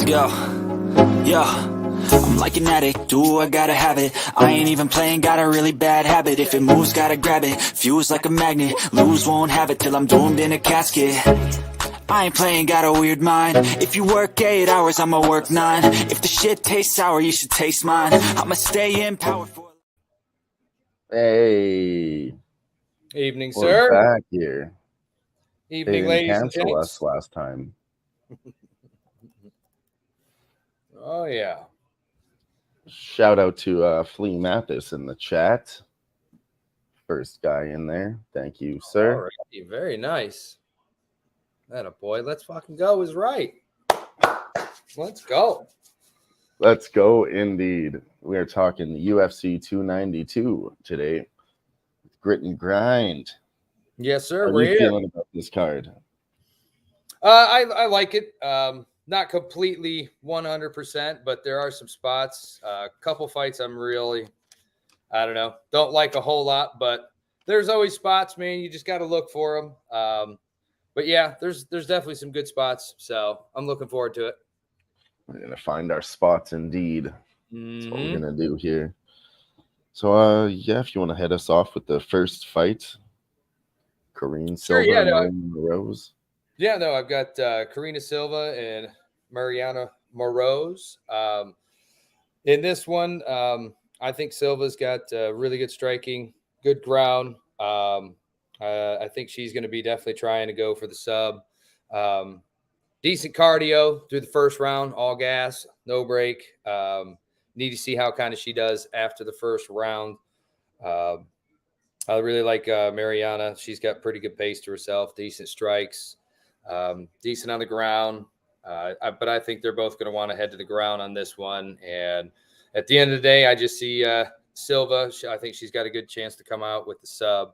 Yo, yo, I'm like an addict, do I gotta have it. I ain't even playing, got a really bad habit. If it moves, gotta grab it, fuse like a magnet. Lose, won't have it till I'm doomed in a casket. I ain't playing, got a weird mind. If you work 8 hours, I'ma work 9. If the shit tastes sour, you should taste mine. I'ma stay in power for... Hey. Evening, We're sir. back here. Evening, They didn't ladies and cancel gents. us last time. Oh, yeah. Shout out to Flea Mathis in the chat. First guy in there. Thank you, sir. All right. Very nice. That a boy. Let's fucking go is right. Let's go. Let's go indeed. We are talking UFC 292 today. Grit and grind. Yes, sir. How are We're you here. feeling about this card? I like it. Not completely 100%, but there are some spots. A couple fights I'm really, I don't know, don't like a whole lot, but there's always spots, man. You just got to look for them. But yeah, there's definitely some good spots. So I'm looking forward to it. We're going to find our spots indeed. That's what we're going to do here. So, yeah, if you want to head us off with the first fight, Karine Silva and Mariana Rose. Yeah, no, I've got Karina Silva and Mariana Moroz. In this one, I think Silva's got really good striking, good ground. I think she's going to be definitely trying to go for the sub. Decent cardio through the first round, all gas, no break. Need to see how kind of she does after the first round. I really like Mariana. She's got pretty good pace to herself, decent strikes, decent on the ground. But I think they're both going to want to head to the ground on this one. And at the end of the day, I just see Silva. I think she's got a good chance to come out with the sub.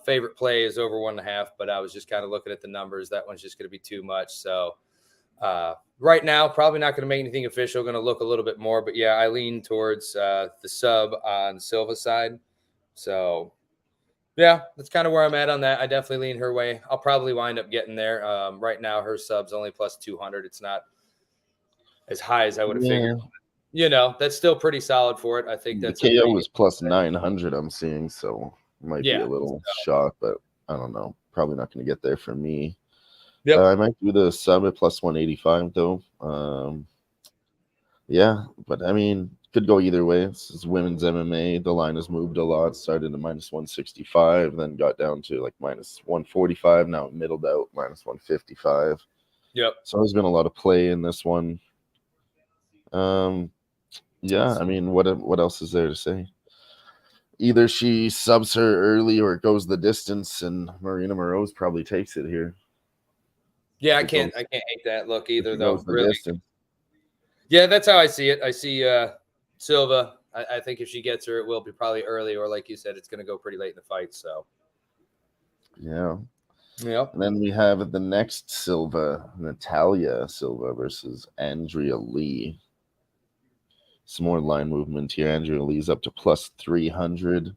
Favorite play is over 1.5, but I was just kind of looking at the numbers. That one's just going to be too much. So right now, probably not going to make anything official. Going to look a little bit more. But, yeah, I lean towards the sub on Silva's side. So, yeah, that's kind of where I'm at on that. I definitely lean her way. I'll probably wind up getting there. Right now, her sub's only plus 200. It's not as high as I would have figured. You know, that's still pretty solid for it. I think that's the KO was plus 900. I'm seeing, so might be a little shock, but I don't know. Probably not going to get there for me. Yep. I might do the sub at plus 185 though. Yeah, but I mean, could go either way. This is women's MMA. The line has moved a lot. Started at minus 165, then got down to like minus 145. Now it middled out minus 155. Yep. So there's been a lot of play in this one. Yeah, I mean, what else is there to say? Either she subs her early or it goes the distance, and Marina Moroz probably takes it here. Yeah, I can't hate that look either, though. Really. Yeah, that's how I see it. I see Silva. I think if she gets her, it will be probably early, or like you said, it's going to go pretty late in the fight. So, yeah. Yep. And then we have the next Silva, Natalia Silva versus Andrea Lee. Some more line movement here. Andrea Lee's up to plus 300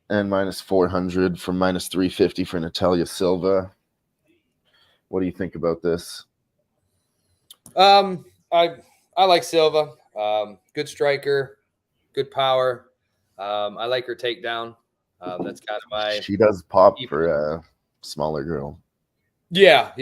and minus 400 from minus 350 for Natalia Silva. What do you think about this? I like Silva. Good striker, good power. I like her takedown. That's kind of my. She does pop for a smaller girl. Yeah.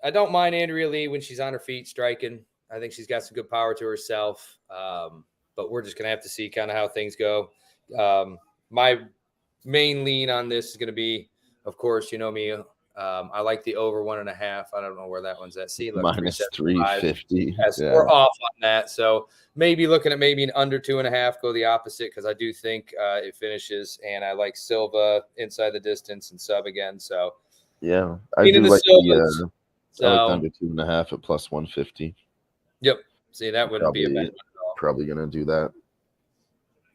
I don't mind Andrea Lee when she's on her feet striking. I think she's got some good power to herself. But we're just going to have to see kind of how things go. My main lean on this is going to be, of course, you know me. I like the over 1.5. I don't know where that one's at. See, look, minus 350. Yes, yeah. We're off on that. So maybe looking at maybe an under 2.5, go the opposite, because I do think it finishes. And I like Silva inside the distance and sub again. So yeah, I do like the so, I like under 2.5 at plus 150. Yep. See, that wouldn't be a bad one at all. Probably gonna do that.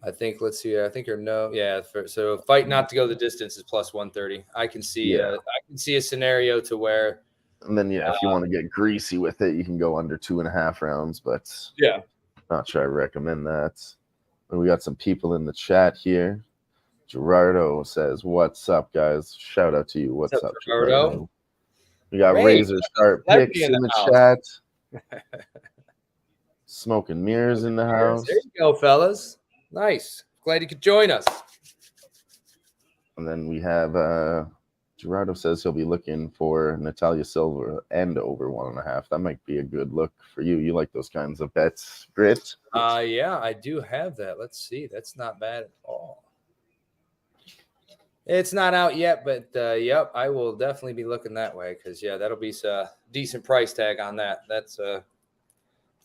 I think. Let's see. I think so fight not to go the distance is plus 130. I can see. I can see a scenario to where. And then if you want to get greasy with it, you can go under 2.5 rounds. But yeah, not sure I recommend that. And we got some people in the chat here. Gerardo says, "What's up, guys? Shout out to you. What's up, Gerardo? We got razor sharp picks in the chat. Smoke and mirrors in the house. There you go, fellas. Nice. Glad you could join us. And then we have Gerardo says he'll be looking for Natalia Silva and over 1.5. That might be a good look for you. You like those kinds of bets, Grit? Yeah, I do have that. Let's see. That's not bad at all. It's not out yet, but yep, I will definitely be looking that way because, yeah, that'll be a decent price tag on that. That's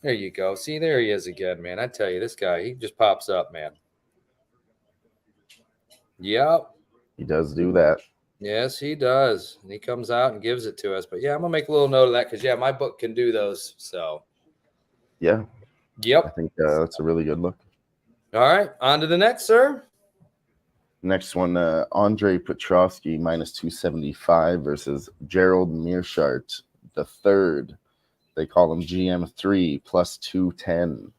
there you go. See, there he is again, man. I tell you, this guy, he just pops up, man. Yep. He does do that. Yes, he does. And he comes out and gives it to us. But, yeah, I'm going to make a little note of that because, yeah, my book can do those. So, yeah. Yep. I think that's a really good look. All right. On to the next, sir. Next one, Andre Petrosky minus 275 versus Gerald Meerschaert the third. They call him GM3 plus 210.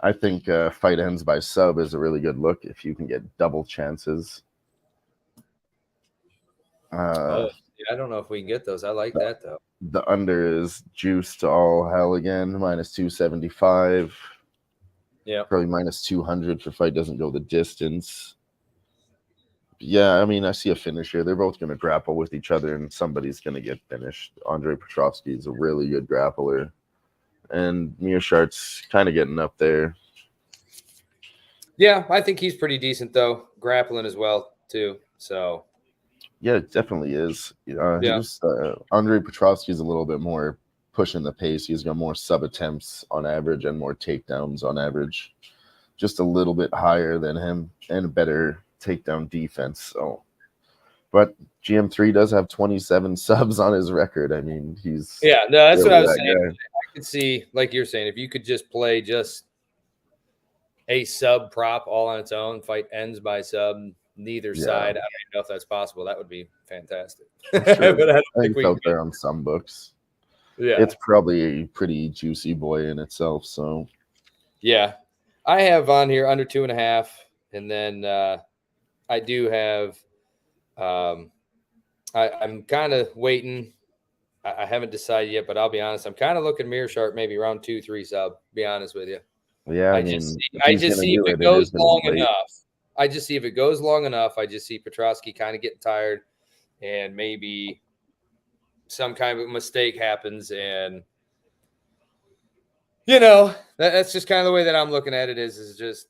I think fight ends by sub is a really good look if you can get double chances. I don't know if we can get those. I like that, though. The under is juiced to all hell again, minus 275. Yeah. Probably minus 200 for fight doesn't go the distance. Yeah, I mean, I see a finish here. They're both going to grapple with each other, and somebody's going to get finished. Andre Petrosky is a really good grappler, and Meerschaert's kind of getting up there. Yeah, I think he's pretty decent, though. Grappling as well, too. So, yeah, it definitely is. Andre Petrosky is a little bit more pushing the pace. He's got more sub attempts on average and more takedowns on average. Just a little bit higher than him and a better takedown defense. So, but GM3 does have 27 subs on his record. I mean, he's that's what I was saying. Guy. I could see, like you're saying, if you could just play just a sub prop all on its own, fight ends by sub, neither side. I don't even know if that's possible. That would be fantastic. Sure. But I don't think it's out there on some books. Yeah, it's probably a pretty juicy boy in itself. So, yeah, I have on here under 2.5, and then I do have. I'm kind of waiting. I haven't decided yet, but I'll be honest. I'm kind of looking Meerschaert maybe around 2-3 sub. Be honest with you. Yeah, I just see if it goes long enough. I just see if it goes long enough. I just see Petrosky kind of getting tired, and maybe some kind of mistake happens, and that's just kind of the way that I'm looking at it. Is just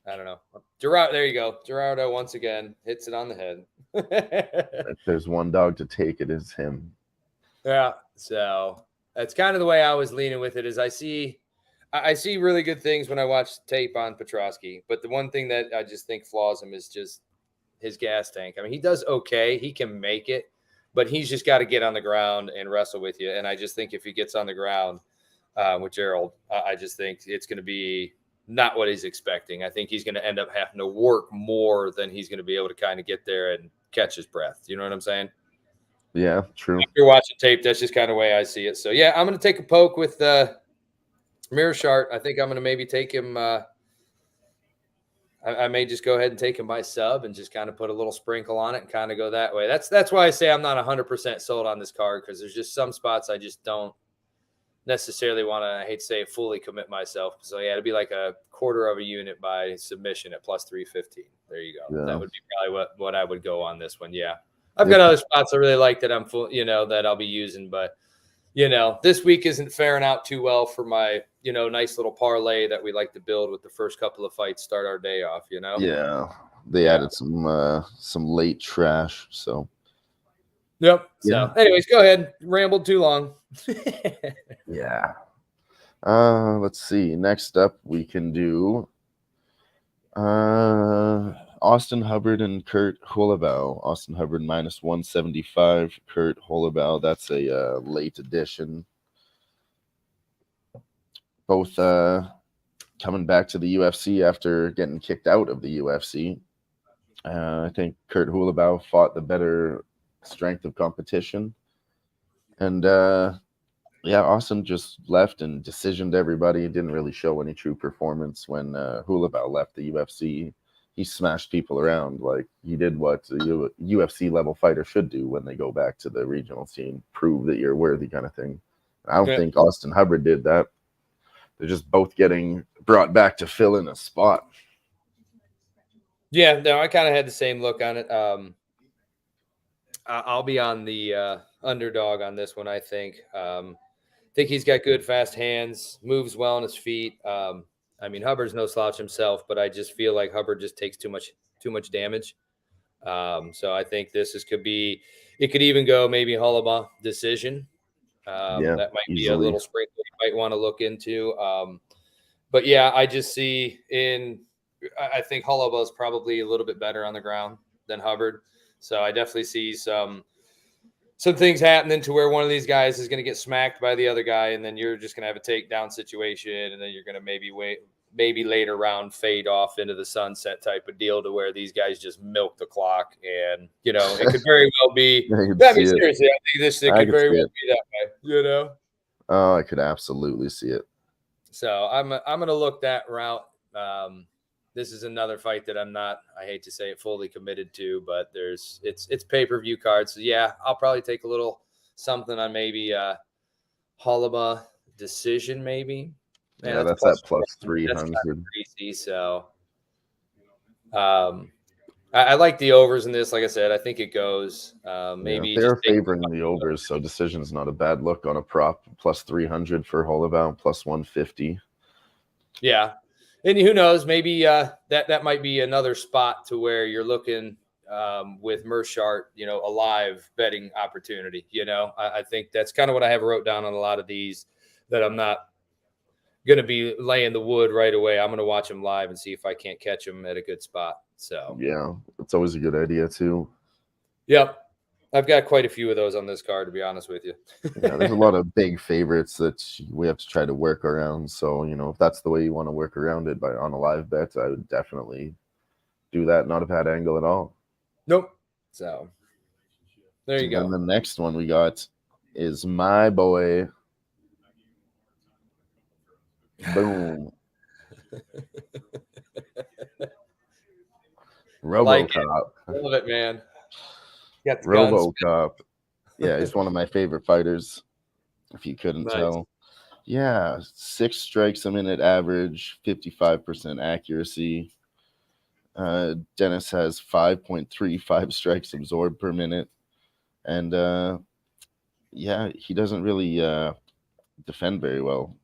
I don't know. Gerardo, there you go. Gerardo once again hits it on the head. If there's one dog to take, it is him. Yeah. So that's kind of the way I was leaning with it. Is I see really good things when I watch tape on Petrosky, but the one thing that I just think flaws him is just his gas tank. I mean, he does okay. He can make it, but he's just got to get on the ground and wrestle with you. And I just think if he gets on the ground with Gerald, I just think it's going to be not what he's expecting. I think he's going to end up having to work more than he's going to be able to kind of get there and catch his breath. You know what I'm saying? Yeah, true. If you're watching tape, that's just kind of the way I see it. So, yeah, I'm going to take a poke with Meerschaert. I think I'm going to maybe take him I may just go ahead and take him by sub and just kind of put a little sprinkle on it and kind of go that way. That's why I say I'm not 100% sold on this card, because there's just some spots I just don't necessarily want to, I hate to say it, fully commit myself. So, yeah, it'd be like a quarter of a unit by submission at plus 315. There you go. Yeah. That would be probably what I would go on this one. Yeah. I've got other spots I really like that I'm full, that I'll be using, but this week isn't faring out too well for my, nice little parlay that we like to build with the first couple of fights, start our day off, Yeah. They added some late trash. So. Yep. So anyways, go ahead. Rambled too long. Yeah. Let's see. Next up, we can do Austin Hubbard and Kurt Holobaugh. Austin Hubbard minus 175. Kurt Holobaugh, that's a late addition. Both coming back to the UFC after getting kicked out of the UFC. I think Kurt Holobaugh fought the better strength of competition. And Austin just left and decisioned everybody. Didn't really show any true performance when Holobaugh left the UFC. he smashed people around. Like, he did what a UFC level fighter should do when they go back to the regional scene, prove that you're worthy, kind of thing. I don't think Austin Hubbard did that. They're just both getting brought back to fill in a spot. Yeah, no, I kind of had the same look on it. I'll be on the underdog on this one, I think. Think he's got good, fast hands, moves well on his feet. I mean, Hubbard's no slouch himself, but I just feel like Hubbard just takes too much damage. So I think it could even go maybe Holloway decision. That might be a little sprinkle you might want to look into. But yeah, I just see I think Holloway is probably a little bit better on the ground than Hubbard. So I definitely see some things happening to where one of these guys is going to get smacked by the other guy, and then you're just going to have a takedown situation, and then you're going to maybe later round fade off into the sunset type of deal to where these guys just milk the clock. And, it could very well be. Seriously, I think this could very well be that way, Oh, I could absolutely see it. So I'm going to look that route. This is another fight that I hate to say it, fully committed to, but it's pay-per-view cards. So yeah, I'll probably take a little something on maybe Holloway decision, maybe. Man, that's at plus 300. Crazy, so I like the overs in this. Like I said, I think it goes. Maybe they're favoring the overs, so decision's not a bad look on a prop. Plus 300 for Holloway, plus 150. Yeah. And who knows, maybe that might be another spot to where you're looking with Mershart, a live betting opportunity. I think that's kind of what I have wrote down on a lot of these, that I'm not going to be laying the wood right away. I'm going to watch them live and see if I can't catch them at a good spot. So yeah, it's always a good idea too. Yep. I've got quite a few of those on this card, to be honest with you. Yeah, there's a lot of big favorites that we have to try to work around. So, if that's the way you want to work around it on a live bet, I would definitely do that. Not a bad angle at all. Nope. So, there you go. And the next one we got is my boy. Boom. RoboCop. Love it, man. RoboCop. Yeah, he's one of my favorite fighters, if you couldn't tell. Yeah, 6 strikes a minute average, 55% accuracy. Dennis has 5.35 strikes absorbed per minute. And, he doesn't really defend very well.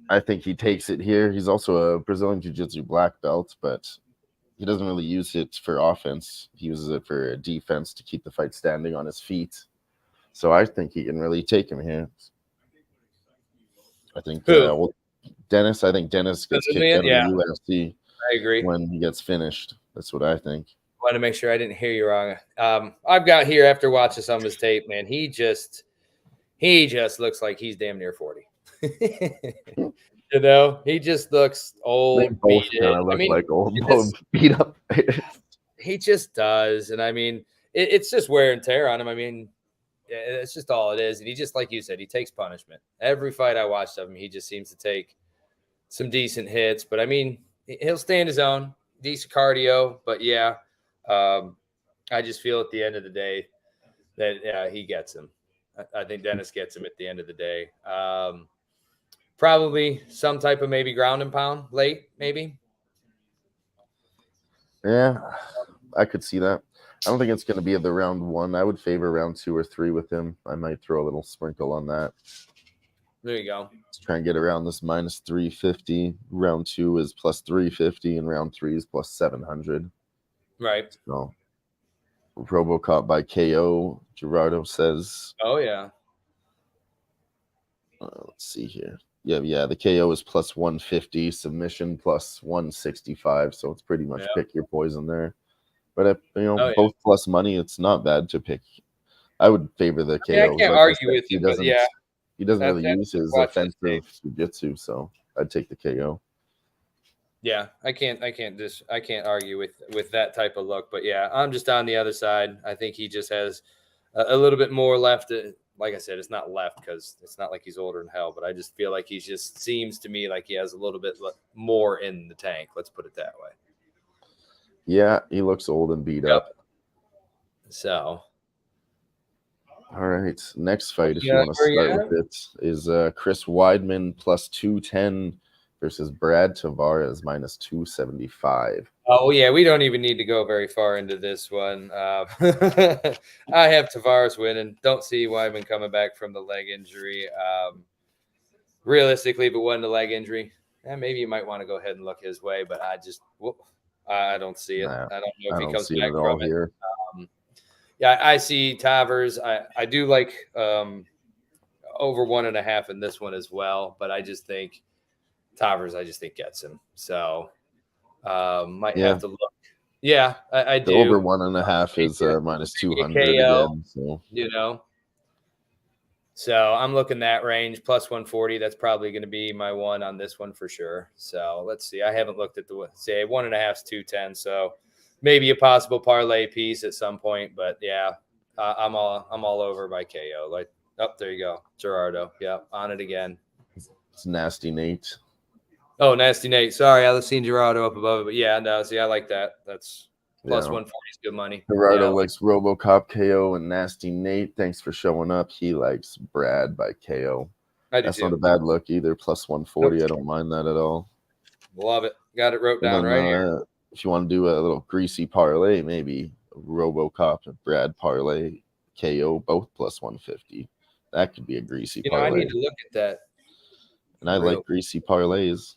I think he takes it here. He's also a Brazilian Jiu-Jitsu black belt, but he doesn't really use it for offense. He uses it for defense to keep the fight standing on his feet. So I think he can really take him here. I think Dennis. I think Dennis gets kicked out of the UFC. I agree. When he gets finished. That's what I think. I want to make sure I didn't hear you wrong. I've got here, after watching some of his tape, man, he just looks like he's damn near 40. He just looks old. They both kind of look like old, beat up. He just does. And I mean, it's just wear and tear on him. I mean, it's just all it is. And he just, like you said, he takes punishment. Every fight I watched of him, he just seems to take some decent hits. But I mean, he'll stay in his own, decent cardio. But yeah, I just feel at the end of the day that he gets him. I think Dennis gets him at the end of the day. Probably some type of maybe ground and pound late, maybe. Yeah, I could see that. I don't think it's going to be the round 1. I would favor round 2 or 3 with him. I might throw a little sprinkle on that. There you go. Let's try and get around this minus 350. Round 2 is plus 350, and round 3 is plus 700. Right. So, RoboCop by KO, Gerardo says. Oh, yeah. Let's see here. Yeah, the KO is plus 150, submission plus 165, so it's pretty much pick your poison there. But if, both plus money, it's not bad to pick. I would favor the KO. I can't argue with you, but yeah. He doesn't really use his offensive jiu-jitsu, so I'd take the KO. Yeah, I can't argue with that type of look, but yeah, I'm just on the other side. I think he just has a little bit more left. Like I said, it's not left because it's not like he's older than hell, but I just feel like he just seems to me like he has a little bit more in the tank. Let's put it that way. Yeah, he looks old and beat up. So. All right. Next fight, if you want to start with it, is Chris Weidman plus 210 versus Brad Tavares minus 275. Oh, yeah. We don't even need to go very far into this one. I have Tavares winning. Don't see Weidman coming back from the leg injury. Realistically, if it wasn't a leg injury, maybe you might want to go ahead and look his way, but I don't see it. Nah, I don't know if he comes see back it at all from here. Yeah, I see Tavares. I do like over 1.5 in this one as well, but I just think Tavares, gets him. So might have to look. Yeah, I do. The over 1.5 is minus 200 again. So So I'm looking that range plus 140. That's probably going to be my one on this one for sure. So let's see. I haven't looked at the 1.5 is 210. So maybe a possible parlay piece at some point. But yeah, I'm all over by KO. Like, there you go, Gerardo. Yeah, on it again. It's Nasty Nate. Oh, Nasty Nate. Sorry, I was seeing Gerardo up above it, but yeah, no. See, I like that. That's plus 140 is good money. Gerardo likes RoboCop KO and Nasty Nate. Thanks for showing up. He likes Brad by KO. That's not a bad look either. Plus 140. Nope. I don't mind that at all. Love it. Got it wrote down right here. If you want to do a little greasy parlay, maybe RoboCop and Brad parlay KO both plus 150. That could be a greasy parlay. I need to look at that. And I like greasy parlays.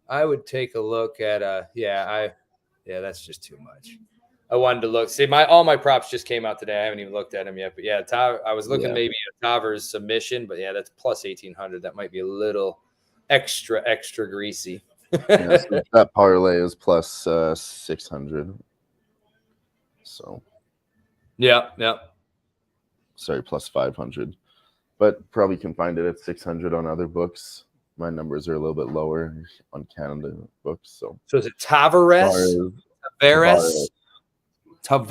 I would take a look at that's just too much. I wanted to look. See, all my props just came out today. I haven't even looked at them yet. But yeah, I was looking maybe at Tavares submission, but yeah, that's plus 1,800. That might be a little extra greasy. So that parlay is plus 600. So yeah. Sorry, plus 500. But probably can find it at 600 on other books. My numbers are a little bit lower on Canada books. So is it Tavares? I'm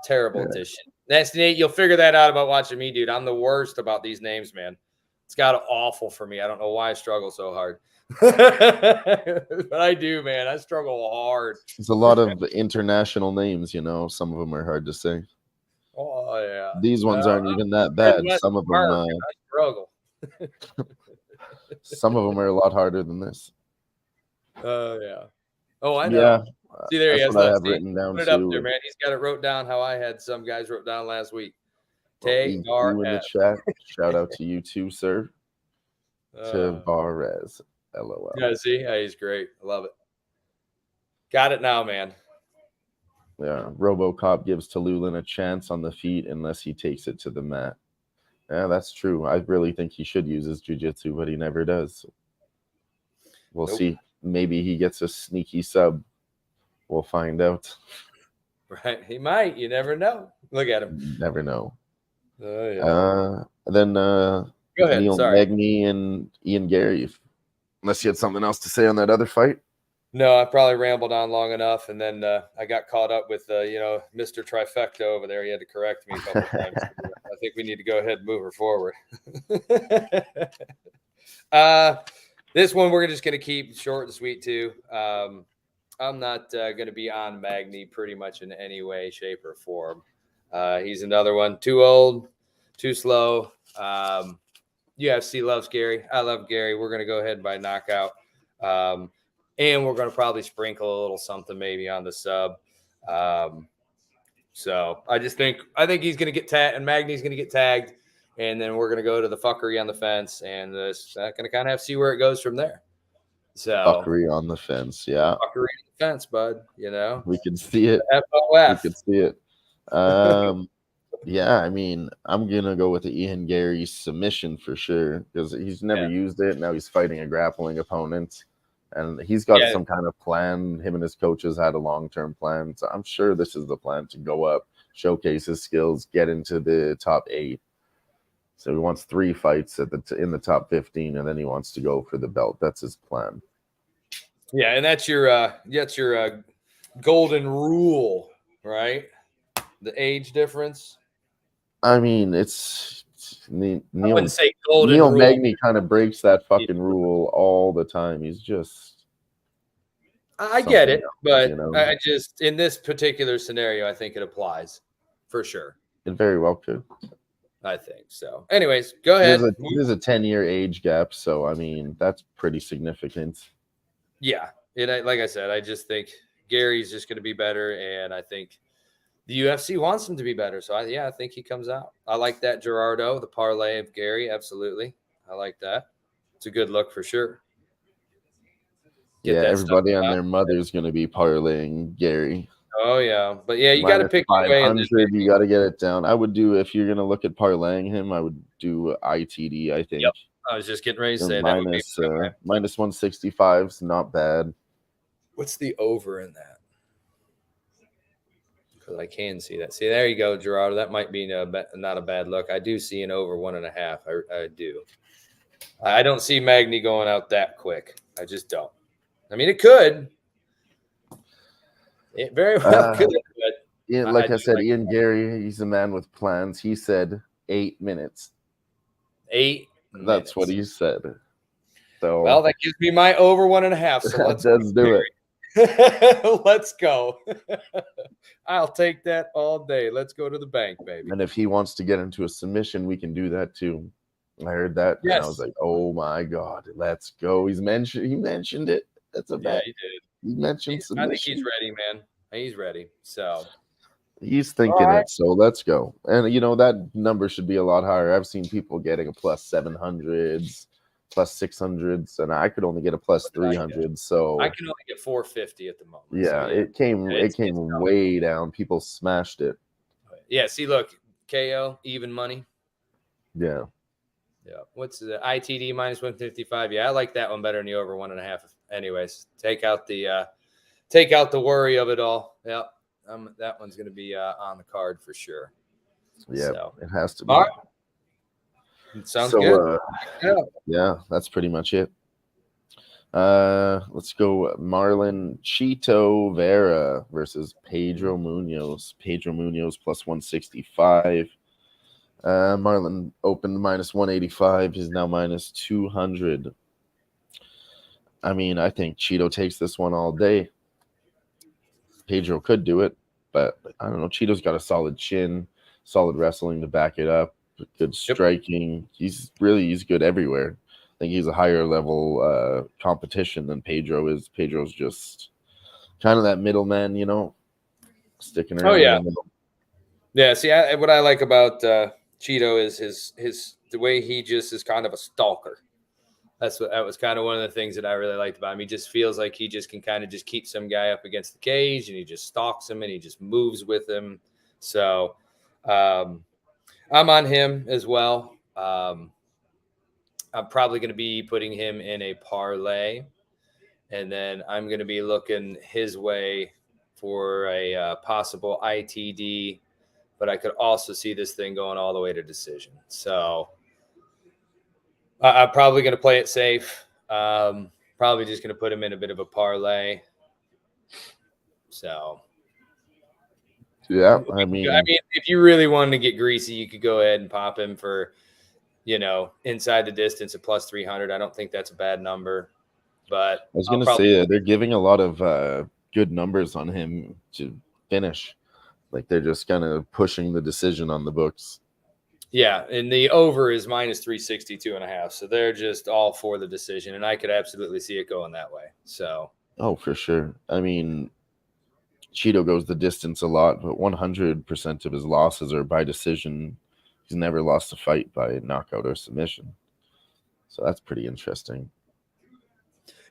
terrible at this shit. Nasty Nate, you'll figure that out about watching me, dude. I'm the worst about these names, man. It's got awful for me. I don't know why I struggle so hard. But I do, man. I struggle hard. There's a lot of international names, Some of them are hard to say. Oh, yeah. These ones aren't even that bad. Some of them I struggle. Some of them are a lot harder than this. Yeah. Oh, I know. Yeah. See, there he has. I have written down Put it up there, man. He's got it wrote down how I had some guys wrote down last week. In the chat. Shout out to you too, sir. Tavares. LOL. Yeah, see? Yeah, he's great. I love it. Got it now, man. Yeah. RoboCop gives Tallulah a chance on the feet unless he takes it to the mat. Yeah, that's true. I really think he should use his jiu-jitsu, but he never does. We'll see. Maybe he gets a sneaky sub. We'll find out. Right. He might. You never know. Look at him. You never know. Oh, yeah. Then go ahead. Neil Magny and Ian Gary. Unless you had something else to say on that other fight. No, I probably rambled on long enough, and then I got caught up with Mr. Trifecta over there. He had to correct me a couple of times. I think we need to go ahead and move her forward. This one we're just going to keep short and sweet too. I'm not going to be on Magny pretty much in any way, shape, or form. He's another one. Too old, too slow. UFC loves Gary. I love Gary. We're going to go ahead by knockout. And we're going to probably sprinkle a little something maybe on the sub. So I think he's going to get tagged, and Magny's going to get tagged, and then we're going to go to the fuckery on the fence, and this going to kind of see where it goes from there. So fuckery on the fence, yeah. Fuckery on the fence, bud. We can see it. FOF. We can see it. Yeah, I mean, I'm gonna go with the Ian Gary submission for sure because he's never used it. Now he's fighting a grappling opponent. And he's got some kind of plan. Him and his coaches had a long-term plan. So I'm sure this is the plan to go up, showcase his skills, get into the top 8. So he wants 3 fights in the top 15, and then he wants to go for the belt. That's his plan. Yeah, and that's your golden rule, right? The age difference. I mean, I wouldn't say golden Neil rule. Magny kind of breaks that fucking rule all the time. He's just I get it, else, but you know? I just, in this particular scenario, I think it applies for sure. It very well could. I think so. Anyways, go ahead. There's a 10-year age gap, so I mean that's pretty significant. Yeah, and like I said, I just think Gary's just going to be better, and I think the UFC wants him to be better. So I think he comes out. I like that Gerardo, the parlay of Gary. Absolutely, I like that. It's a good look for sure. Yeah, everybody and their mother's going to be parlaying Gary. Oh yeah, but yeah, you got to pick your way. 500, you got to get it down. I would do, if you're going to look at parlaying him, I would do ITD. I think. Yep. I was just getting ready to say minus 165 is not bad. What's the over in that? Because I can see that. See, there you go, Gerardo. That might be not a bad look. I do see an over 1.5. I do. I don't see Magny going out that quick. I just don't. I mean, it could. It very well could. But Ian, like I said, Ian Gary, he's a man with plans. He said 8 minutes. 8 minutes. That's what he said. So, well, that gives me my over 1.5. So let's do it. Let's go. I'll take that all day. Let's go to the bank, baby. And if he wants to get into a submission, we can do that too. I heard that. Yes. And I was like, oh my God, let's go. He mentioned it. That's a bet. Yeah, he did. He mentioned submission. I think he's ready, man. He's ready. So he's thinking it. So let's go. And that number should be a lot higher. I've seen people getting a plus 700s, plus 600s, and I could only get a plus 300. So I can only get 450 at the moment. Yeah, so it came way down. People smashed it. Yeah. See, look, KO even money. Yeah. Yeah. What's the ITD minus 155? Yeah, I like that one better than the over 1.5. Anyways, take out the worry of it all. Yeah. That one's going to be on the card for sure. Yeah, so, it has to be. All right. Sounds good. Yeah, that's pretty much it. Let's go Marlon Chito Vera versus Pedro Munoz. Pedro Munoz plus 165. Marlon opened minus 185. He's now minus 200. I mean, I think Chito takes this one all day. Pedro could do it, but I don't know. Chito's got a solid chin, solid wrestling to back it up, good striking. Yep. He's good everywhere. I think he's a higher level competition than Pedro is. Pedro's just kind of that middleman, sticking around. Oh yeah, in the middle. Yeah. See, what I like about Chito is the way he just is kind of a stalker. That was kind of one of the things that I really liked about him. He just feels like he just can kind of just keep some guy up against the cage, and he just stalks him and he just moves with him. So I'm on him as well. I'm probably going to be putting him in a parlay, and then I'm going to be looking his way for a possible ITD, but I could also see this thing going all the way to decision. So I'm probably going to play it safe. Probably just going to put him in a bit of a parlay. So, yeah, I mean, if you really wanted to get greasy, you could go ahead and pop him for, inside the distance at plus 300. I don't think that's a bad number. But I was going to say they're giving a lot of good numbers on him to finish. Like they're just kind of pushing the decision on the books. Yeah, and the over is minus 362.5. So they're just all for the decision, and I could absolutely see it going that way. So, for sure. I mean, Chito goes the distance a lot, but 100% of his losses are by decision. He's never lost a fight by knockout or submission. So that's pretty interesting.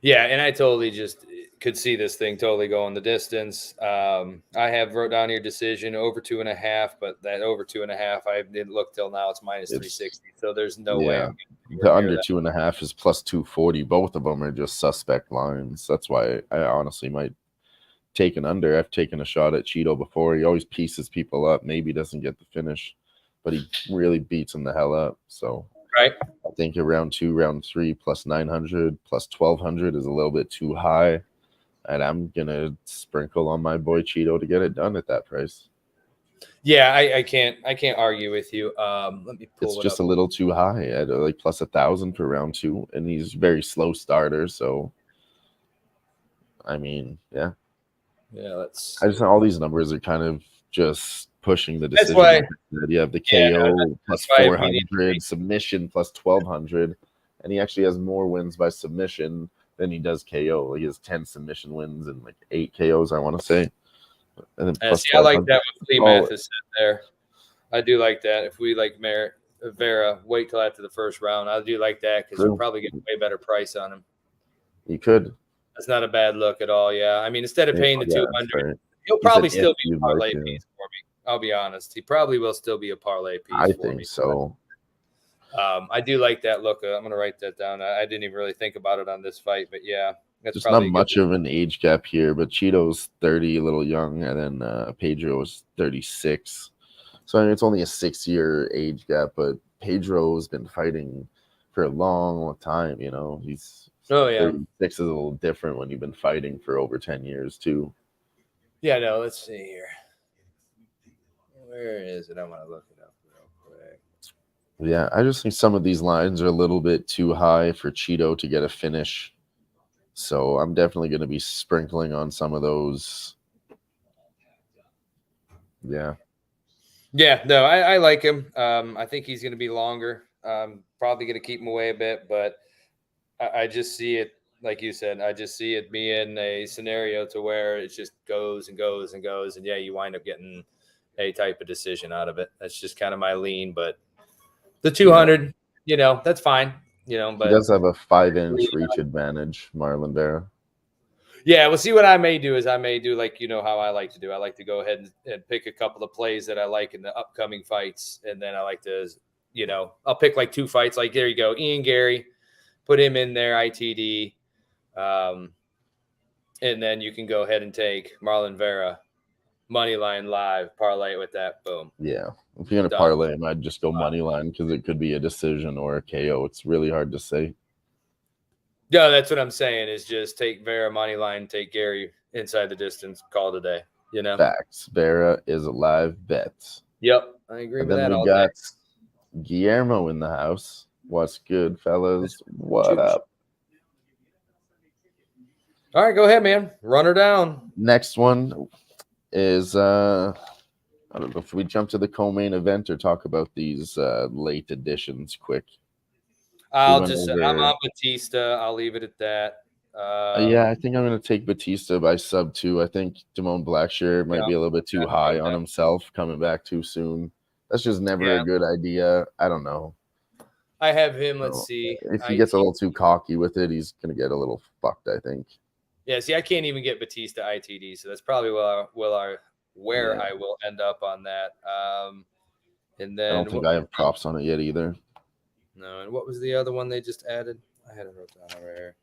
Yeah, and I totally just could see this thing totally going the distance. I have wrote down your decision over 2.5, but that over 2.5, I didn't look till now. It's minus 360. So there's no way. The under 2.5 is plus 240. Both of them are just suspect lines. That's why I honestly might take an under. I've taken a shot at Chito before. He always pieces people up. Maybe doesn't get the finish, but he really beats them the hell up. So right. I think round 2, round 3, plus 900, plus 1,200 is a little bit too high. And I'm going to sprinkle on my boy Chito to get it done at that price. Yeah, I can't argue with you. Let me pull it up. It's just a little too high at like plus 1,000 for round 2. And he's very slow starter. So I mean, yeah. Yeah, let's. I just all these numbers are kind of just pushing the That's decision. why. You have the Yeah, KO plus that's why if you need 400, submission plus 1200, and he actually has more wins by submission than he does KO. He has 10 submission wins and like 8 KOs, I want to say. And then plus see, I like that what Flea Oh, Math has said there. I do like that. If we like Vera, wait till after the first round. I do like that because you'll probably get a way better price on him. You could. That's not a bad look at all. Yeah, I mean, instead of paying the 200, right. he'll probably still be a parlay like piece for me. I'll be honest. He probably will still be a parlay piece. I for think me. so. I do like that look. I'm going to write that down. I didn't even really think about it on this fight, but yeah, that's just probably not much of an age gap here. But Cheeto's 30, a little young, and then Pedro's 36. So I mean, it's only a 6-year age gap, but Pedro's been fighting for a long time. You know, he's 36 is a little different when you've been fighting for over 10 years too. Yeah, no. Let's see here. Where is it? I want to look it up real quick. Yeah, I just think some of these lines are a little bit too high for Cheeto to get a finish. So I'm definitely going to be sprinkling on some of those. Yeah. Yeah, no, I like him. I think he's going to be longer. Probably going to keep him away a bit, but I just see it, like you said, I just see it being a scenario to where it just goes and goes and goes. And yeah, you wind up getting a type of decision out of it. That's just kind of my lean, but the 200, you know, that's fine, you know, but he does have a 5-inch reach advantage, Marlon Vera. Yeah, well, see what I may do is I may do like, you know, how I like to do. I like to go ahead and pick a couple of plays that I like in the upcoming fights. And then I like to, you know, I'll pick like 2 fights. Like, there you go. Ian Gary, put him in there, ITD. And then you can go ahead and take Marlon Vera, money line live, parlay with that. Boom. Yeah. If you're going to parlay him, I'd just go money line because it could be a decision or a KO. It's really hard to say. Yeah, that's what I'm saying is just take Vera money line, take Gary inside the distance, call it a day. You know, facts. Vera is a live bet. Yep, I agree with that. And then we got Guillermo in the house. What's good, fellas? What up? All right, go ahead, man. Run her down. Next one is I don't know if we jump to the co-main event or talk about these late additions quick. I'm on Batista. I'll leave it at that. Yeah, I think I'm going to take Batista by sub 2. I think Damone Blackshear might be a little bit too high on himself, coming back too soon. That's just never a good idea. I don't know. I have him. Let's see. If he gets a little too cocky with it, he's going to get a little fucked, I think. Yeah, see, I can't even get Batista ITD, so that's probably where I will end up on that. And then I don't think I have props on it yet either. No, and what was the other one they just added? I had it wrote down over here.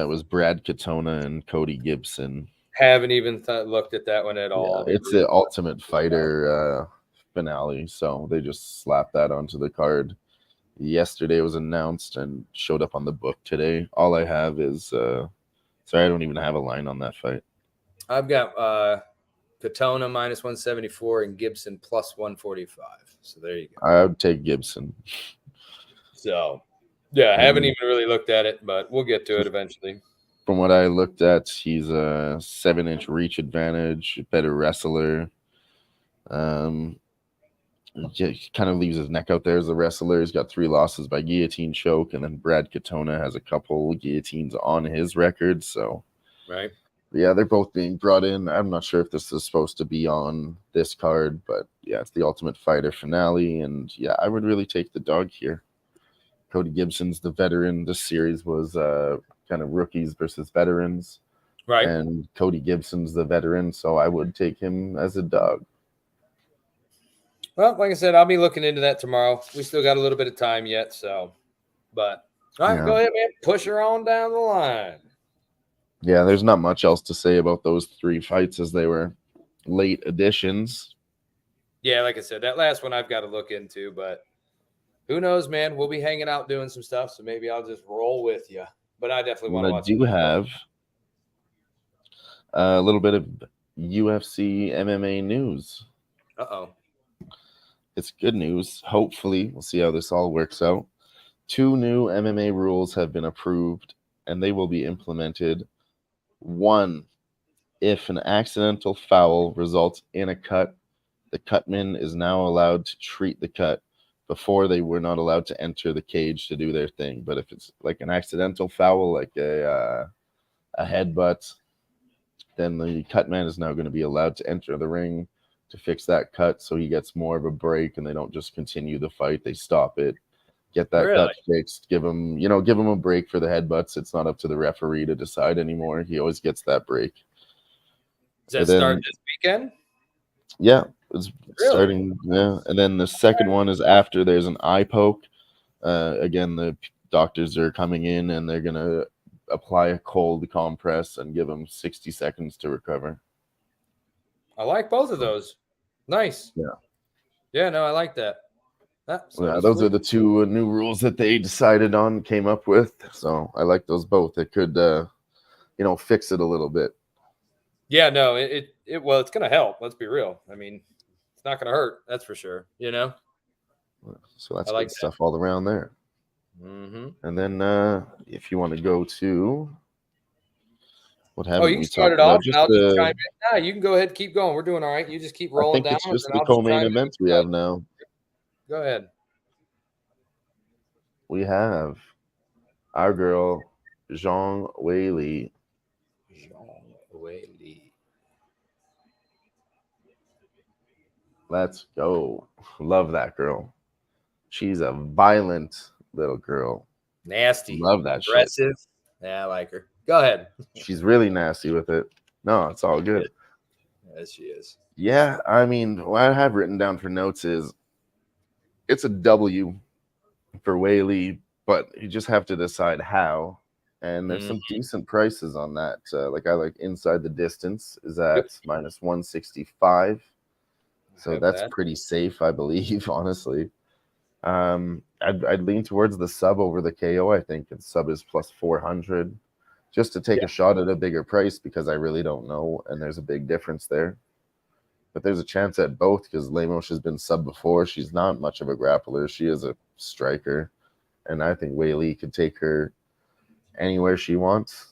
It was Brad Katona and Cody Gibson. Haven't even looked at that one at all. It's the Ultimate Fighter finale, so they just slapped that onto the card. Yesterday it was announced and showed up on the book today. All I have is sorry, I don't even have a line on that fight. I've got Katona minus 174 and Gibson plus 145. So there you go. I would take Gibson. So yeah, I haven't even really looked at it, but we'll get to it eventually. From what I looked at, he's a 7-inch reach advantage, better wrestler. He kind of leaves his neck out there as a wrestler. He's got 3 losses by guillotine choke, and then Brad Katona has a couple guillotines on his record. So, right. Yeah, they're both being brought in. I'm not sure if this is supposed to be on this card, but yeah, it's the Ultimate Fighter finale. And yeah, I would really take the dog here. Cody Gibson's the veteran. This series was kind of rookies versus veterans. Right. And Cody Gibson's the veteran, so I would take him as a dog. Well, like I said, I'll be looking into that tomorrow. We still got a little bit of time yet, so. But, all right, go ahead, man. Push her on down the line. Yeah, there's not much else to say about those 3 fights as they were late additions. Yeah, like I said, that last one I've got to look into, but who knows, man? We'll be hanging out doing some stuff, so maybe I'll just roll with you. But I definitely want to watch. I do have a little bit of UFC MMA news. Uh-oh. It's good news. Hopefully, we'll see how this all works out. 2 new MMA rules have been approved, and they will be implemented 1, if an accidental foul results in a cut, the cutman is now allowed to treat the cut. Before, they were not allowed to enter the cage to do their thing. But if it's like an accidental foul, like a headbutt, then the cutman is now going to be allowed to enter the ring to fix that cut, so he gets more of a break, and they don't just continue the fight. They stop it, get that cut fixed, give him a break for the headbutts. It's not up to the referee to decide anymore. He always gets that break. Does that start this weekend? Yeah, it's starting. Yeah, and then the second one is after there's an eye poke. Again, the doctors are coming in and they're gonna apply a cold compress and give him 60 seconds to recover. I like both of those. Nice. Yeah. Yeah, no, I like that. Those are the two new rules that they decided on, came up with. So I like those both. It could, fix it a little bit. Yeah, no, well, it's going to help. Let's be real. I mean, it's not going to hurt. That's for sure. So that's good stuff all around there. Mm-hmm. And then if you want to go to what haven't you can we start it talked off, about? and I'll just chime in. Nah, you can go ahead, keep going. We're doing all right. You just keep rolling down. I think it's just the co-main events we have now. Go ahead. We have our girl Zhang Weili. Let's go. Love that girl. She's a violent little girl. Nasty. Love that aggressive. Shit. Yeah, I like her. Go ahead. She's really nasty with it. No, it's all good. Yes, she is. Yeah, I mean, what I have written down for notes is it's a W for Weili, but you just have to decide how. And there's some decent prices on that. I like Inside the Distance is at minus 165. So that's pretty safe, I believe, honestly. I'd lean towards the sub over the KO, I think. And sub is plus 400 just to take a shot at a bigger price because I really don't know. And there's a big difference there. But there's a chance at both because Lemos has been sub before. She's not much of a grappler. She is a striker. And I think Weili could take her anywhere she wants.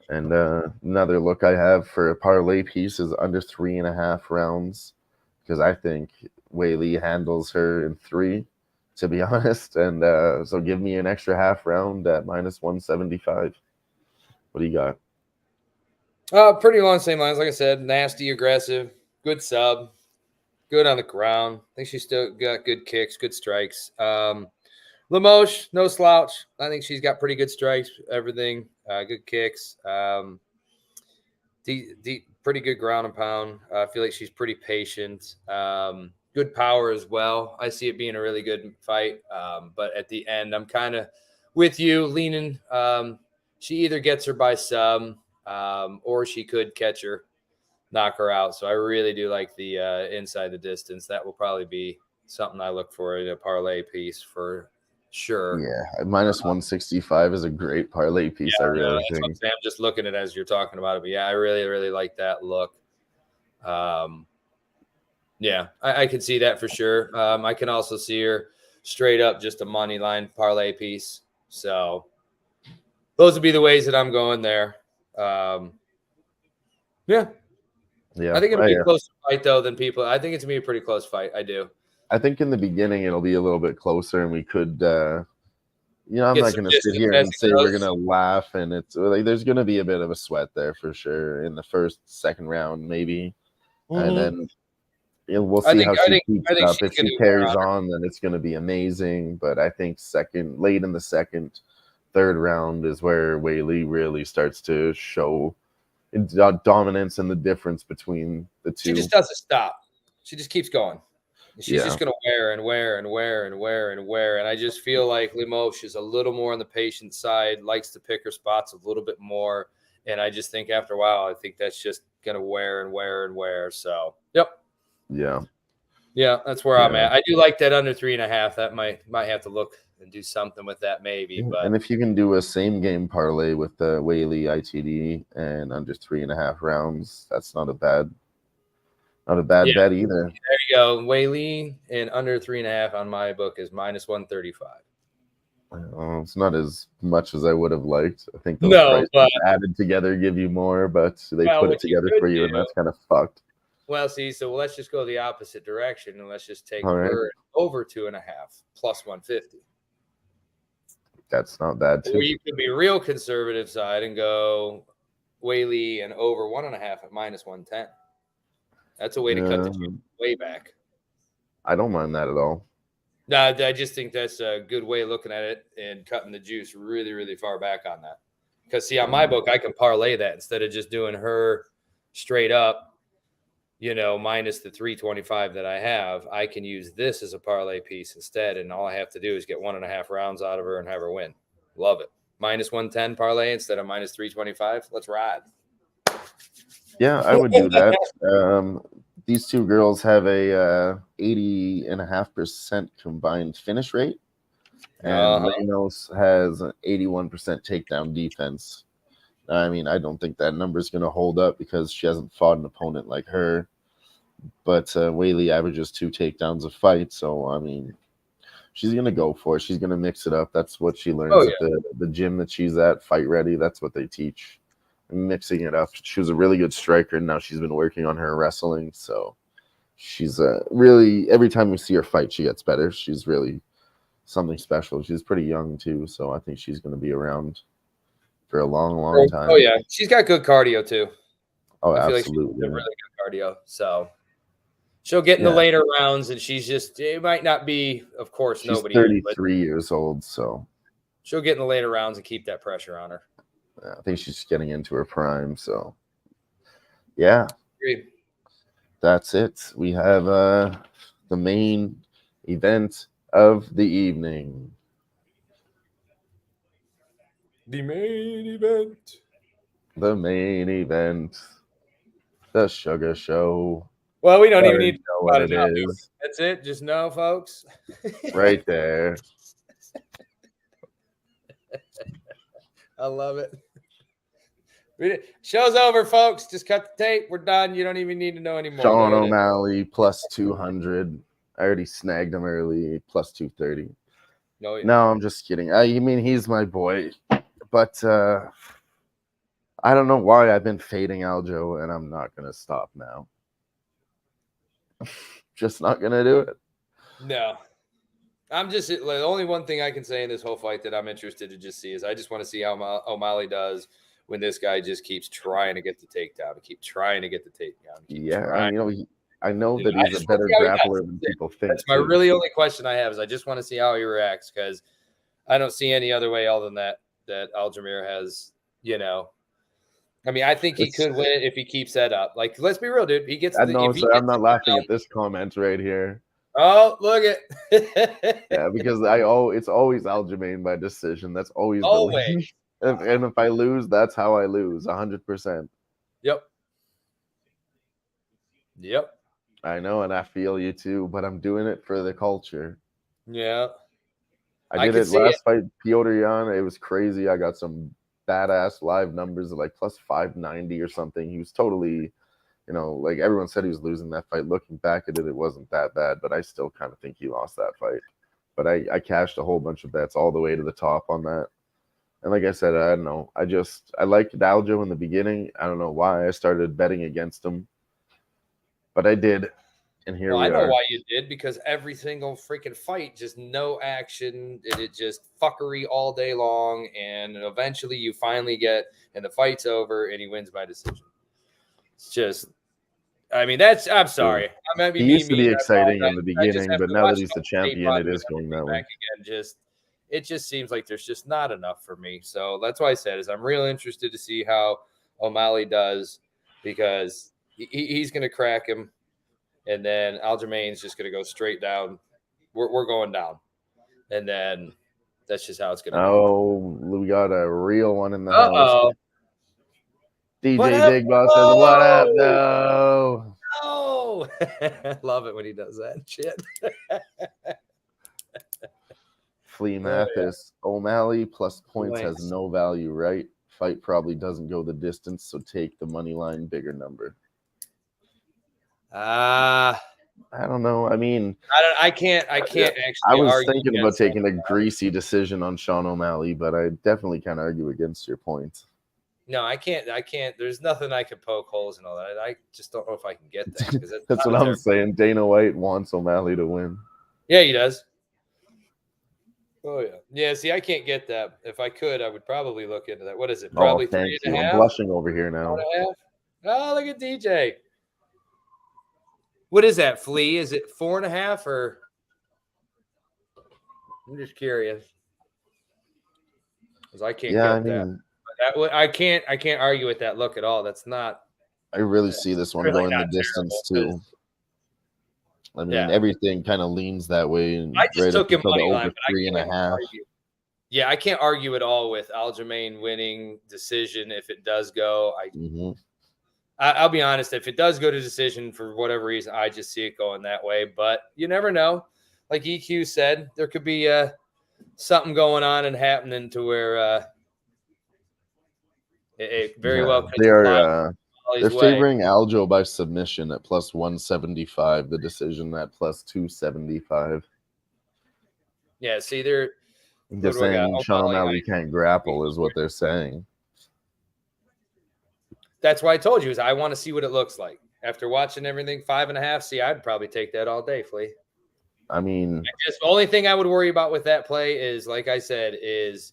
And another look I have for a parlay piece is under 3.5 rounds because I think Weili handles her in 3, to be honest. And so give me an extra half round at minus 175. What do you got? Pretty along the same lines. Like I said, nasty, aggressive, good sub, good on the ground. I think she's still got good kicks, good strikes. Lemos, no slouch. I think she's got pretty good strikes, everything, good kicks, pretty good ground and pound. I feel like she's pretty patient. Good power as well. I see it being a really good fight. But at the end, I'm kind of with you, leaning. She either gets her by sub, or she could catch her, knock her out. So I really do like the Inside the Distance. That will probably be something I look for in a parlay piece for sure. Yeah, minus 165 is a great parlay piece. I really think. I'm just looking at it as you're talking about it, but yeah, I really, really like that look. Yeah, I can see that for sure. I can also see her straight up just a money line parlay piece. So those would be the ways that I'm going there. Yeah. I think it'll be a closer fight though than people. I think it's gonna be a pretty close fight. I do. I think in the beginning it'll be a little bit closer, and we could, I'm not going to sit here and say we're going to laugh, and it's like there's going to be a bit of a sweat there for sure in the first, second round, maybe, and then we'll see how she keeps up. If she carries on, then it's going to be amazing. But I think late in the second, third round is where Weili really starts to show dominance and the difference between the two. She just doesn't stop. She just keeps going. She's just going to wear and wear and wear and wear and wear. And I just feel like Lemos is a little more on the patient side, likes to pick her spots a little bit more. And I just think after a while, I think that's just going to wear and wear and wear. So, yep. Yeah. Yeah, that's where I'm at. I do like that under 3.5. That might have to look and do something with that maybe. But and if you can do a same game parlay with the Weili ITD and under 3.5 rounds, that's not a bad bet either. There you go. Weili and under 3.5 on my book is minus 135. It's not as much as I would have liked. I think those No, prices but added together give you more, but they put it together for you, and that's kind of fucked. Well, see, so let's just go the opposite direction, and let's just take All right. her over 2.5 plus 150. That's not bad too. Or you could be real conservative side and go Whaley and over 1.5 at minus 110. That's a way to cut the juice way back. I don't mind that at all. No, I just think that's a good way of looking at it and cutting the juice really, really far back on that. Because, see, on my book, I can parlay that instead of just doing her straight up, minus the 325 that I have. I can use this as a parlay piece instead, and all I have to do is get 1.5 rounds out of her and have her win. Love it. Minus 110 parlay instead of minus 325. Let's ride. Yeah, I would do that. These two girls have a 80.5% combined finish rate, and Ramos has an 81% takedown defense. I mean, I don't think that number is going to hold up because she hasn't fought an opponent like her. But Whaley averages 2 takedowns a fight, so I mean, she's going to go for it. She's going to mix it up. That's what she learns at the gym that she's at, Fight Ready. That's what they teach. Mixing it up. She was a really good striker, and now she's been working on her wrestling. So she's really, every time we see her fight, she gets better. She's really something special. She's pretty young too, so I think she's going to be around for a long, long time. Oh yeah, she's got good cardio too. Oh, I feel absolutely, like she's got really good cardio. So she'll get in the later rounds, and she's just, it might not be, of course, she's nobody. 33 years old, so she'll get in the later rounds and keep that pressure on her. I think she's getting into her prime. So, yeah, Agreed. That's it. We have the main event of the evening. The main event. The main event. The Sugar Show. Well, we don't even need to know what it is. That's it. Just know, folks. Right there. I love it. Show's over, folks. Just cut the tape. We're done. You don't even need to know anymore. Sean O'Malley plus 200. I already snagged him early. Plus 230. No, I'm just kidding. You mean he's my boy. But I don't know why I've been fading Aljo, and I'm not going to stop now. Just not going to do it. No. I'm just, the only one thing I can say in this whole fight that I'm interested to just see is I just want to see how O'Malley does when this guy just keeps trying to get the takedown, I know that he's a better grappler than people think. That's my really only question I have is I just want to see how he reacts because I don't see any other way other than that Aljamain has, I mean, I think he could win if he keeps that up. Like, let's be real, dude. He gets. I'm not laughing at this comment right here. Oh, look at. Yeah, because it's always Aljamain by decision. That's always. And if I lose, that's how I lose. 100%. Yep. I know, and I feel you too, but I'm doing it for the culture. Yeah. I did it last fight, Piotr Jan. It was crazy. I got some badass live numbers of like plus 590 or something. He was totally, like everyone said he was losing that fight. Looking back at it, it wasn't that bad, but I still kind of think he lost that fight. But I cashed a whole bunch of bets all the way to the top on that. And like I said, I don't know. I liked Aljo in the beginning. I don't know why I started betting against him. But I did. And here we are. I know why you did, because every single freaking fight, just no action. It just fuckery all day long. And eventually you finally and the fight's over and he wins by decision. It's just, I mean, I'm sorry. He used to be exciting in the beginning, but now that he's the champion, it is going that way. It just seems like there's just not enough for me. So that's why I said is I'm real interested to see how O'Malley does, because he's going to crack him, and then Aljamain's just going to go straight down. We're going down, and then that's just how it's going to be. Oh, we got a real one in the house. DJ Big Boss says, "What up, though?" Oh, love it when he does that shit. Flea Mathis, O'Malley plus points has no value, right? Fight probably doesn't go the distance, so take the money line, bigger number. I don't know. I mean, I can't actually. I was argue thinking about taking a that. greasy decision on Sean O'Malley, but I definitely can't argue against your point. No, I can't. There's nothing I can poke holes in all that. I just don't know if I can get that because that's what I'm saying. Dana White wants O'Malley to win. Yeah, he does. Oh yeah, yeah. See, I can't get that. If I could, I would probably look into that. What is it? Probably 3.5. I'm blushing over here now. 4.5. Oh, look at DJ. What is that, Flea? Is it 4.5 or? I'm just curious because I can't get that. I can't argue with that look at all. That's not. I really see this one going the distance too. I mean, everything kind of leans that way. And I just took him money line, but 3.5. Yeah, I can't argue at all with Aljamain winning decision if it does go. I'll be honest, if it does go to decision for whatever reason, I just see it going that way. But you never know. Like EQ said, there could be something going on and happening to where it very well could. They're favoring Aljo by submission at plus 175. The decision at plus 275. Yeah, see, they're saying Sean O'Malley can't grapple is what they're saying. That's why I told you is I want to see what it looks like after watching everything. 5.5. See, I'd probably take that all day, Flea. I mean, the only thing I would worry about with that play is, like I said, is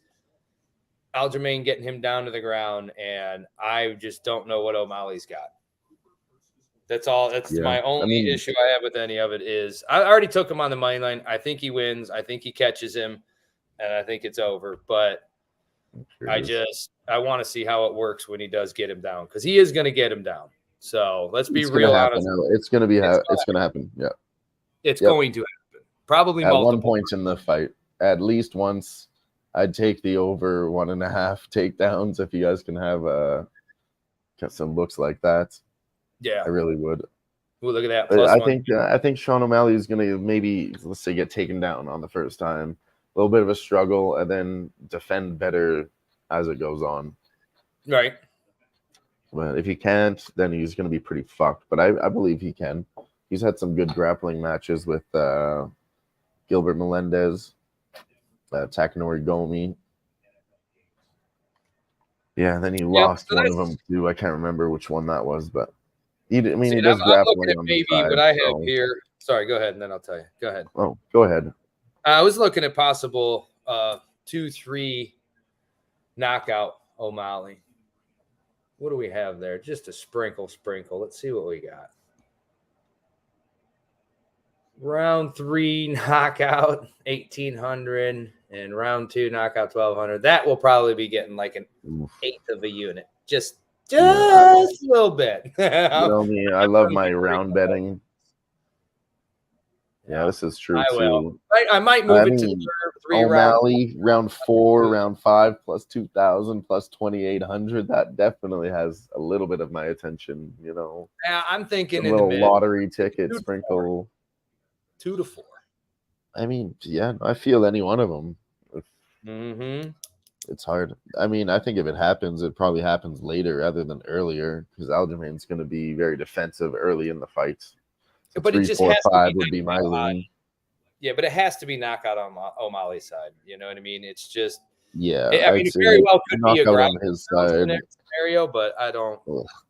Aljamain getting him down to the ground, and I just don't know what O'Malley's got. That's all. That's my only issue I have with any of it is I already took him on the money line. I think he wins. I think he catches him, and I think it's over. But I want to see how it works when he does get him down because he is going to get him down. So let's be real honest. It's going to happen. Yeah, it's going to happen. Probably at one point in the fight, at least once. I'd take the over 1.5 takedowns if you guys can have some looks like that. Yeah, I really would. Ooh, look at that. I think Sean O'Malley is going to maybe, let's say, get taken down on the first time, a little bit of a struggle, and then defend better as it goes on. Right. But if he can't, then he's going to be pretty fucked. But I believe he can. He's had some good grappling matches with Gilbert Melendez. Takanori Gomi. Yeah, then he lost one of them too. I can't remember which one that was, but he does grappling on the side. What I have here. Sorry, go ahead, and then I'll tell you. Go ahead. Oh, go ahead. I was looking at possible 2-3 knockout O'Malley. What do we have there? Just a sprinkle. Let's see what we got. Round 3 knockout 1,800 and round 2 knockout 1,200. That will probably be getting like an eighth of a unit, just a little bit. You know me, I love my round betting. Yeah, this is true too. I might move it to 3 O'Malley, round 4, round 5 plus 2,000 plus 2,800. That definitely has a little bit of my attention. You know, yeah, I'm thinking a little lottery ticket sprinkle. 2 to 4. I mean, yeah, I feel any one of them. It's hard. I mean, I think if it happens, it probably happens later rather than earlier because Aljamain's going to be very defensive early in the fight. So but 3, it just 4, has 5 would be my lean. Yeah, but it has to be knockout on O'Malley's side. You know what I mean? It's just I mean, it very well could be a on his side scenario, but I don't.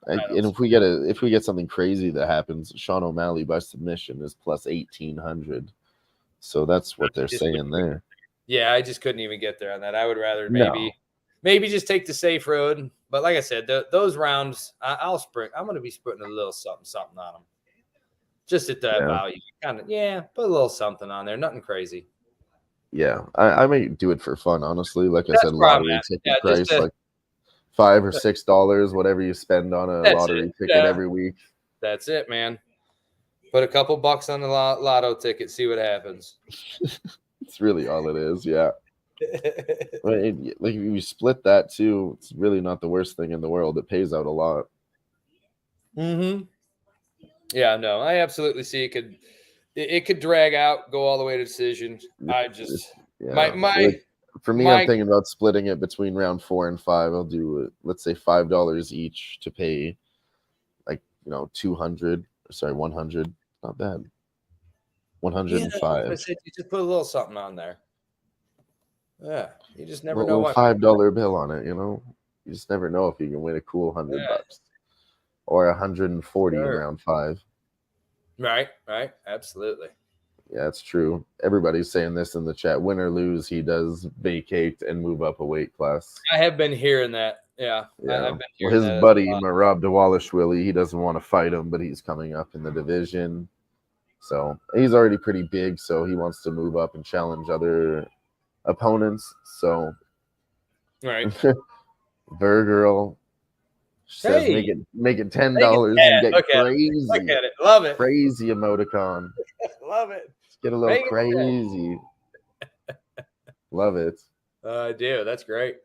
And if we get something crazy that happens, Sean O'Malley by submission is plus 1,800. So that's what they're saying there. Yeah, I just couldn't even get there on that. I would rather maybe just take the safe road. But like I said, those rounds, I'm going to be putting a little something on them. Just at that value. Kind of, put a little something on there. Nothing crazy. Yeah, I may do it for fun, honestly. Like I said, lottery ticket price, like $5 or $6, whatever you spend on a lottery ticket every week. That's it, man. Put a couple bucks on the lotto ticket, see what happens. It's really all it is, yeah. Like if you split that too, it's really not the worst thing in the world. It pays out a lot. Yeah, no, I absolutely see it could drag out, go all the way to decision. I just for me, I'm thinking about splitting it between round 4 and 5. I'll do let's say $5 each to pay, like 100. Not bad. 105. I said you just put a little something on there. Yeah, you just never a know little what. $5 bill on it, You just never know if you can win a cool $100 or 140 in round 5. Right, absolutely. Yeah, it's true. Everybody's saying this in the chat. Win or lose, he does vacate and move up a weight class. I have been hearing that. Yeah. I've been hearing his buddy Marab Dawalishvili, he doesn't want to fight him, but he's coming up in the division. So he's already pretty big, so he wants to move up and challenge other opponents. So right. Vergirl says make it $10 and get crazy. Look at it. Love it. Crazy emoticon. Love it. Get a little crazy. Love it. I do. That's great.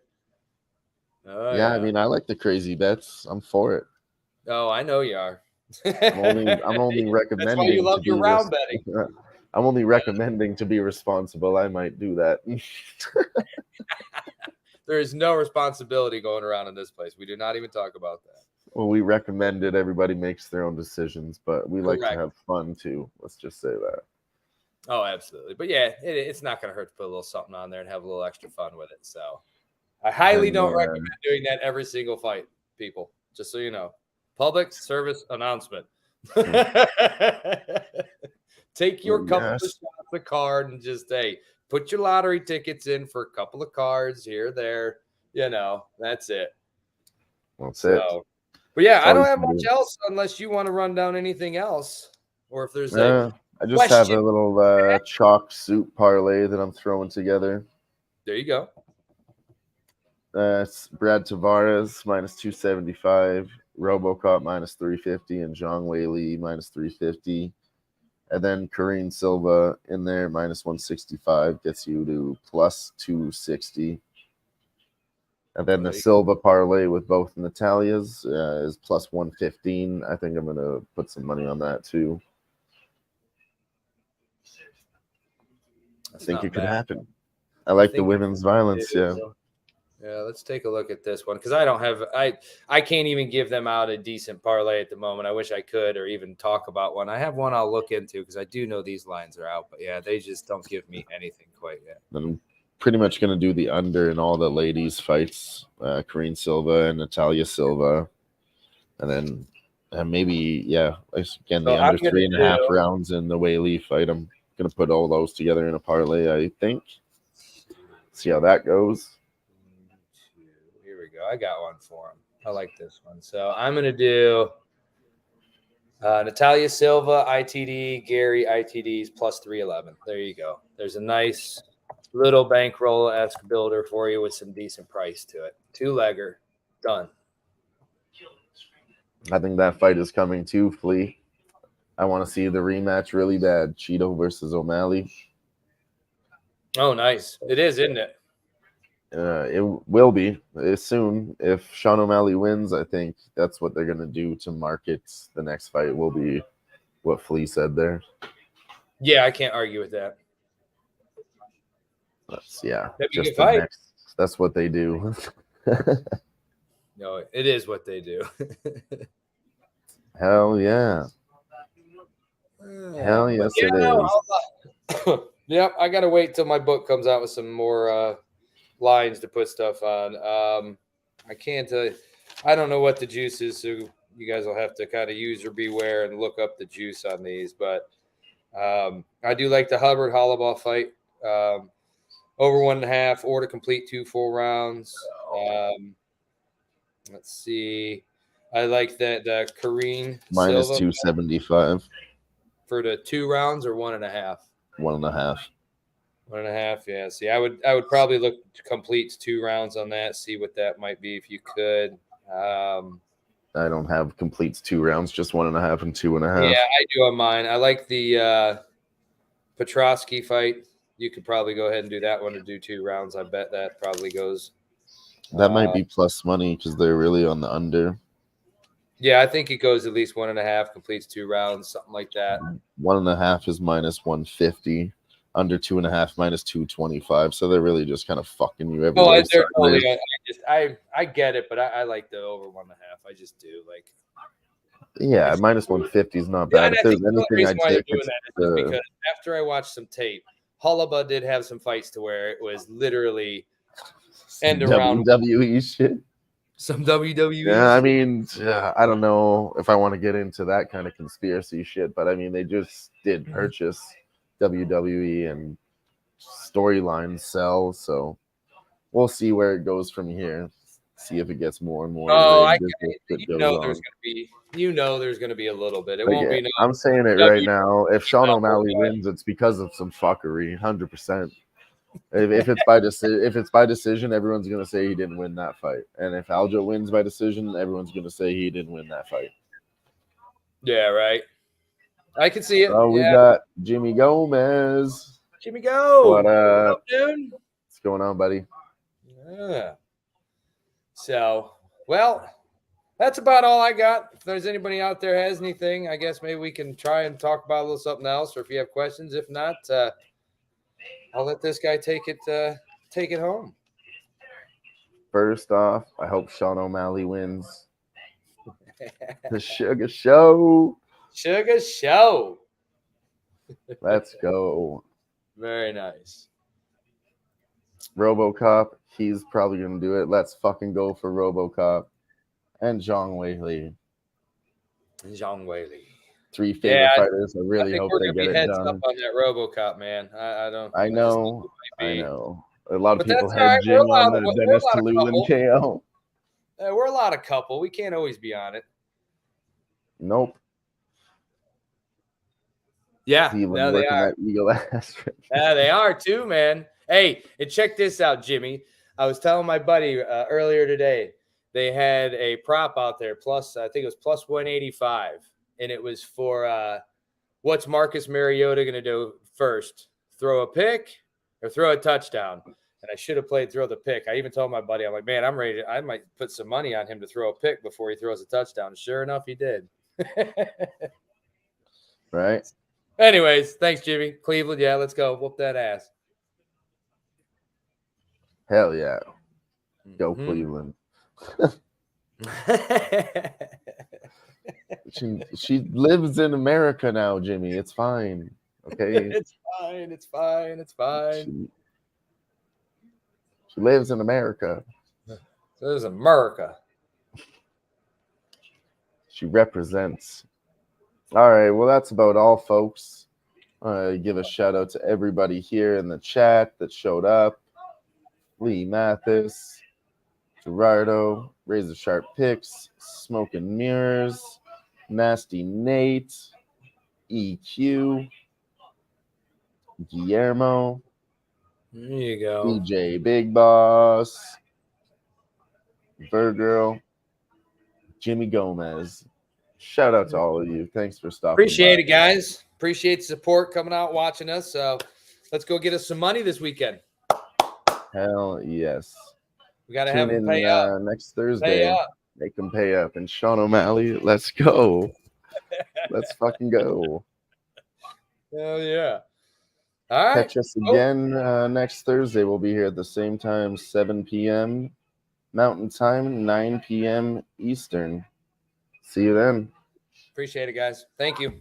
Yeah, I mean, I like the crazy bets. I'm for it. Oh, I know you are. I'm only recommending. That's why you love your round betting. I'm only recommending to be responsible. I might do that. There is no responsibility going around in this place. We do not even talk about that. Well, we recommend it. Everybody makes their own decisions, but we like to have fun too. Let's just say that. Oh, absolutely. But yeah, it's not going to hurt to put a little something on there and have a little extra fun with it. So I highly don't recommend doing that every single fight, people, just so you know. Public service announcement. Take your couple of shots of card and just, put your lottery tickets in for a couple of cards here, there. That's it. That's it. But yeah, I don't have much else unless you want to run down anything else. Or if there's I just have a little chalk soup parlay that I'm throwing together. There you go. It's Brad Tavares minus 275, RoboCop minus 350, and Zhang Weili minus 350. And then Karine Silva in there minus 165 gets you to plus 260. And then the Silva parlay with both Natalia's is plus 115. I think I'm going to put some money on that too. I think it could happen. I like the women's violence. Yeah. Yeah, let's take a look at this one because I can't even give them out a decent parlay at the moment. I wish I could or even talk about one. I have one I'll look into because I do know these lines are out, but yeah, they just don't give me anything quite yet. I'm pretty much going to do the under in all the ladies' fights, Karine Silva and Natalia Silva, and then maybe again the under 3.5 rounds in the Weili fight. I'm going to put all those together in a parlay. I think. See how that goes. I got one for him. I like this one. So I'm going to do Natalia Silva, ITD, Gary, ITDs, plus 311. There you go. There's a nice little bankroll-esque builder for you with some decent price to it. 2-legger. Done. I think that fight is coming too, Flea. I want to see the rematch really bad. Cheeto versus O'Malley. Oh, nice. It is, isn't it? It will be soon. If Sean O'Malley wins, I think that's what they're going to do to market the next fight will be what Flea said there. Yeah, I can't argue with that. That's what they do. No, it is what they do. Hell yeah. Hell yes, it is. Yep, I got to wait till my book comes out with some more lines to put stuff on. I can't I don't know what the juice is, so you guys will have to kind of use or beware and look up the juice on these. But I do like the Hubbard Hollowball fight over 1.5 or to complete 2 full rounds. Let's see. I like that Karine minus Silva 275 for the 2 rounds or 1.5. 1.5. 1.5, yeah. See, I would probably look to complete 2 rounds on that, see what that might be if you could. I don't have completes 2 rounds, just 1.5 and 2.5. Yeah, I do on mine. I like the Petrosky fight. You could probably go ahead and do that one to do 2 rounds. I bet that probably goes. That might be plus money because they're really on the under. Yeah, I think it goes at least 1.5, completes 2 rounds, something like that. 1.5 is minus 150. Under 2.5 minus 225, so they're really just kind of fucking you every I get it, but I like the over 1.5. I just do Yeah, minus 150 is not bad. And if there's anything I'd take, it's because after I watched some tape, Hullaba did have some fights to where it was literally end around WWE shit. Some WWE. Yeah, I mean, I don't know if I want to get into that kind of conspiracy shit, but I mean, they just did purchase WWE and storylines sell, so we'll see where it goes from here. See if it gets more and more. There's gonna be a little bit. It won't be. No, I'm saying it right now. If Sean O'Malley wins, it's because of some fuckery, 100%. If it's by decision, everyone's gonna say he didn't win that fight. And if Aljo wins by decision, everyone's gonna say he didn't win that fight. Yeah, right. I can see it. Oh, we got Jimmy Gomez. Jimmy Go. What up, dude? What's going on, buddy? Yeah. So, well, that's about all I got. If there's anybody out there has anything, I guess maybe we can try and talk about a little something else, or if you have questions. If not, I'll let this guy take it home. First off, I hope Sean O'Malley wins. The Sugar Show. Sugar Show. Let's go. Very nice. RoboCop, he's probably going to do it. Let's fucking go for RoboCop. And Zhang Weili. Three favorite fighters. I really hope they get it done. Up on that RoboCop, man. I know. A lot of people had Jim on the Dennis Tululin KO. We're a lot of couple. We can't always be on it. Nope. Yeah, no, they are. Yeah, they are too, man. Hey, and check this out, Jimmy. I was telling my buddy earlier today, they had a prop out there, I think it was plus 185, and it was for what's Marcus Mariota going to do first, throw a pick or throw a touchdown? And I should have played throw the pick. I even told my buddy, I'm like, man, I'm ready. I might put some money on him to throw a pick before he throws a touchdown. And sure enough, he did. Right. Anyways, thanks, Jimmy. Cleveland, yeah, let's go. Whoop that ass. Hell yeah. Go Cleveland. she lives in America now, Jimmy. It's fine. Okay. It's fine. She lives in America. So there's America. She represents. All right. Well, that's about all, folks. Give a shout out to everybody here in the chat that showed up. Lee Mathis, Gerardo, Razor Sharp Picks, Smoke and Mirrors, Nasty Nate, EQ, Guillermo. There you go. DJ Big Boss, Virgirl, Jimmy Gomez. Shout out to all of you. Thanks for stopping. Appreciate it, guys. Appreciate the support coming out, watching us. So let's go get us some money this weekend. Hell yes. We got to have them pay up. Next Thursday. Make them pay up. And Sean O'Malley, let's go. Let's fucking go. Hell yeah. All right. Catch us again next Thursday. We'll be here at the same time, 7 p.m. Mountain Time, 9 p.m. Eastern. See you then. Appreciate it, guys. Thank you.